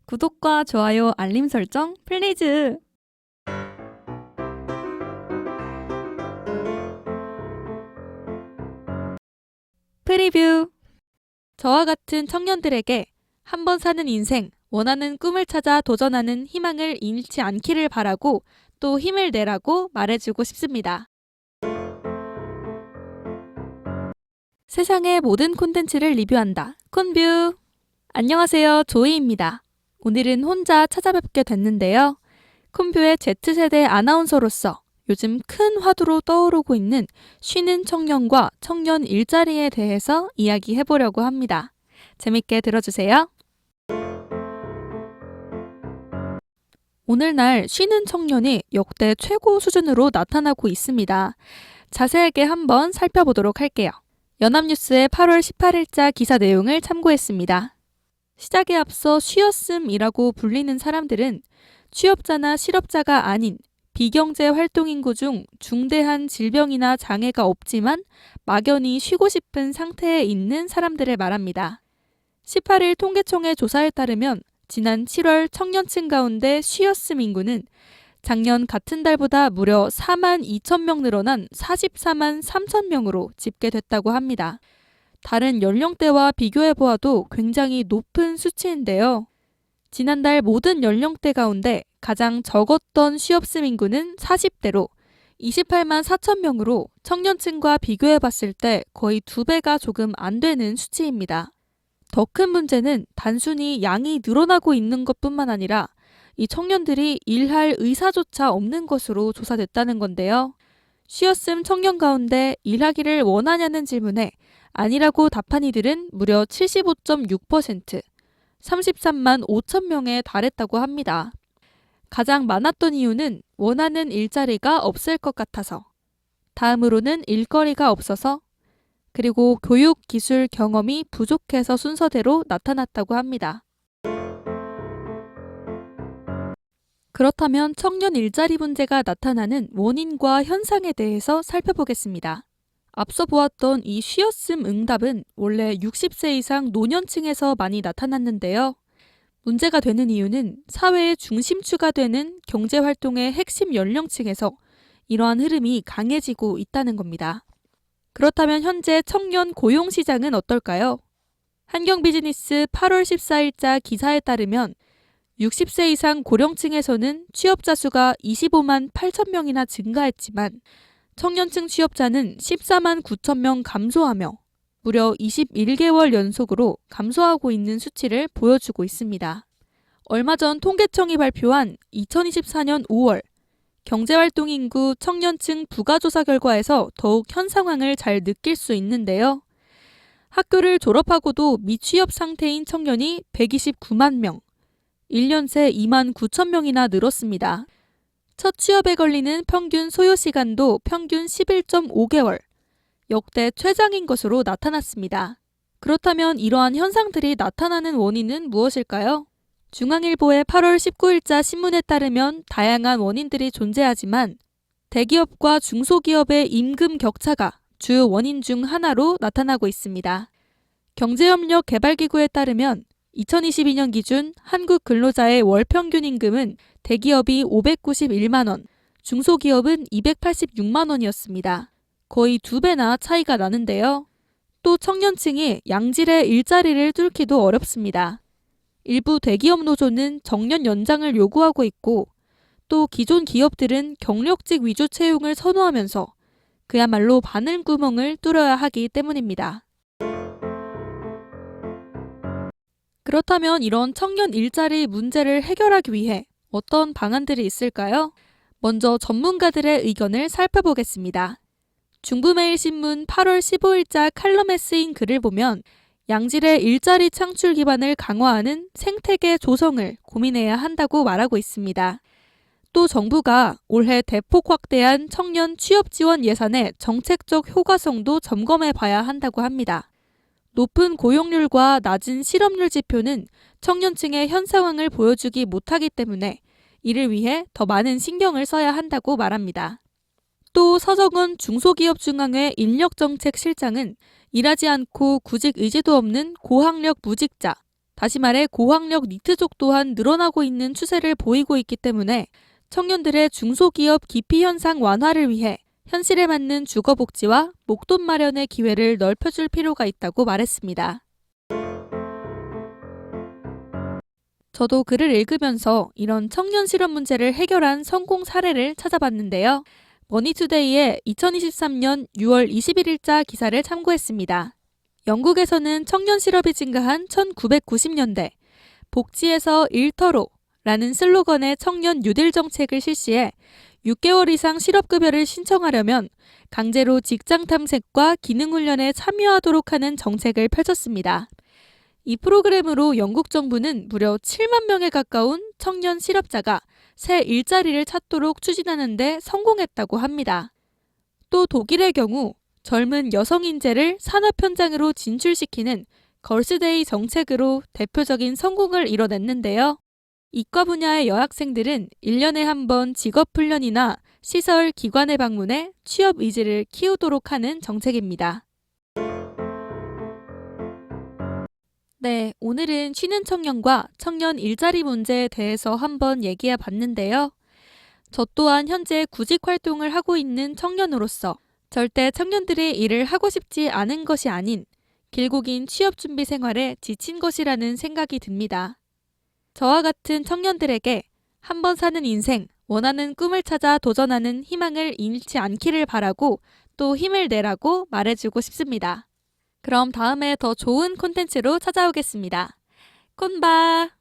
구독과 좋아요, 알림 설정, 플리즈! 프리뷰! 저와 같은 청년들에게 한 번 사는 인생, 원하는 꿈을 찾아 도전하는 희망을 잃지 않기를 바라고 또 힘을 내라고 말해주고 싶습니다. 세상의 모든 콘텐츠를 리뷰한다. 콘뷰! 안녕하세요, 조이입니다. 오늘은 혼자 찾아뵙게 됐는데요. 콘뷰의 Z세대 아나운서로서 요즘 큰 화두로 떠오르고 있는 쉬는 청년과 청년 일자리에 대해서 이야기해보려고 합니다. 재밌게 들어주세요. 오늘날 쉬는 청년이 역대 최고 수준으로 나타나고 있습니다. 자세하게 한번 살펴보도록 할게요. 연합뉴스의 8월 18일자 기사 내용을 참고했습니다. 시작에 앞서 쉬었음이라고 불리는 사람들은 취업자나 실업자가 아닌 비경제 활동인구 중 중대한 질병이나 장애가 없지만 막연히 쉬고 싶은 상태에 있는 사람들을 말합니다. 18일 통계청의 조사에 따르면 지난 7월 청년층 가운데 쉬었음 인구는 작년 같은 달보다 무려 4만 2천 명 늘어난 44만 3천 명으로 집계됐다고 합니다. 다른 연령대와 비교해보아도 굉장히 높은 수치인데요. 지난달 모든 연령대 가운데 가장 적었던 쉬었음 인구는 40대로 28만 4천 명으로 청년층과 비교해봤을 때 거의 2배가 조금 안 되는 수치입니다. 더 큰 문제는 단순히 양이 늘어나고 있는 것뿐만 아니라 이 청년들이 일할 의사조차 없는 것으로 조사됐다는 건데요. 쉬었음 청년 가운데 일하기를 원하냐는 질문에 아니라고 답한 이들은 무려 75.6%, 33만 5천 명에 달했다고 합니다. 가장 많았던 이유는 원하는 일자리가 없을 것 같아서, 다음으로는 일거리가 없어서, 그리고 교육, 기술, 경험이 부족해서 순서대로 나타났다고 합니다. 그렇다면 청년 일자리 문제가 나타나는 원인과 현상에 대해서 살펴보겠습니다. 앞서 보았던 이 쉬었음 응답은 원래 60세 이상 노년층에서 많이 나타났는데요. 문제가 되는 이유는 사회의 중심추가 되는 경제활동의 핵심 연령층에서 이러한 흐름이 강해지고 있다는 겁니다. 그렇다면 현재 청년 고용시장은 어떨까요? 한경비즈니스 8월 14일자 기사에 따르면 60세 이상 고령층에서는 취업자 수가 25만 8천 명이나 증가했지만 청년층 취업자는 14만 9천 명 감소하며 무려 21개월 연속으로 감소하고 있는 수치를 보여주고 있습니다. 얼마 전 통계청이 발표한 2024년 5월 경제활동 인구 청년층 부가조사 결과에서 더욱 현 상황을 잘 느낄 수 있는데요. 학교를 졸업하고도 미취업 상태인 청년이 129만 명, 1년 새 2만 9천 명이나 늘었습니다. 첫 취업에 걸리는 평균 소요 시간도 평균 11.5개월, 역대 최장인 것으로 나타났습니다. 그렇다면 이러한 현상들이 나타나는 원인은 무엇일까요? 중앙일보의 8월 19일자 신문에 따르면 다양한 원인들이 존재하지만 대기업과 중소기업의 임금 격차가 주요 원인 중 하나로 나타나고 있습니다. 경제협력개발기구에 따르면 2022년 기준 한국 근로자의 월 평균 임금은 대기업이 591만 원, 중소기업은 286만 원이었습니다. 거의 2배나 차이가 나는데요. 또 청년층이 양질의 일자리를 뚫기도 어렵습니다. 일부 대기업 노조는 정년 연장을 요구하고 있고 또 기존 기업들은 경력직 위주 채용을 선호하면서 그야말로 바늘구멍을 뚫어야 하기 때문입니다. 그렇다면 이런 청년 일자리 문제를 해결하기 위해 어떤 방안들이 있을까요? 먼저 전문가들의 의견을 살펴보겠습니다. 중부매일신문 8월 15일자 칼럼에 쓰인 글을 보면 양질의 일자리 창출 기반을 강화하는 생태계 조성을 고민해야 한다고 말하고 있습니다. 또 정부가 올해 대폭 확대한 청년 취업 지원 예산의 정책적 효과성도 점검해 봐야 한다고 합니다. 높은 고용률과 낮은 실업률 지표는 청년층의 현 상황을 보여주기 못하기 때문에 이를 위해 더 많은 신경을 써야 한다고 말합니다. 또 서정원 중소기업중앙회 인력정책실장은 일하지 않고 구직 의지도 없는 고학력 무직자, 다시 말해 고학력 니트족 또한 늘어나고 있는 추세를 보이고 있기 때문에 청년들의 중소기업 기피 현상 완화를 위해 현실에 맞는 주거복지와 목돈 마련의 기회를 넓혀줄 필요가 있다고 말했습니다. 저도 글을 읽으면서 이런 청년 실업 문제를 해결한 성공 사례를 찾아봤는데요. 머니투데이의 2023년 6월 21일자 기사를 참고했습니다. 영국에서는 청년 실업이 증가한 1990년대 복지에서 일터로 라는 슬로건의 청년 뉴딜 정책을 실시해 6개월 이상 실업급여를 신청하려면 강제로 직장 탐색과 기능훈련에 참여하도록 하는 정책을 펼쳤습니다. 이 프로그램으로 영국 정부는 무려 7만 명에 가까운 청년 실업자가 새 일자리를 찾도록 추진하는 데 성공했다고 합니다. 또 독일의 경우 젊은 여성 인재를 산업 현장으로 진출시키는 걸스데이 정책으로 대표적인 성공을 이뤄냈는데요. 이과 분야의 여학생들은 1년에 한 번 직업훈련이나 시설, 기관에 방문해 취업 의지를 키우도록 하는 정책입니다. 네, 오늘은 쉬는 청년과 청년 일자리 문제에 대해서 한번 얘기해 봤는데요. 저 또한 현재 구직 활동을 하고 있는 청년으로서 절대 청년들이 일을 하고 싶지 않은 것이 아닌 길고 긴 취업 준비 생활에 지친 것이라는 생각이 듭니다. 저와 같은 청년들에게 한 번 사는 인생, 원하는 꿈을 찾아 도전하는 희망을 잃지 않기를 바라고 또 힘을 내라고 말해주고 싶습니다. 그럼 다음에 더 좋은 콘텐츠로 찾아오겠습니다. 콘바!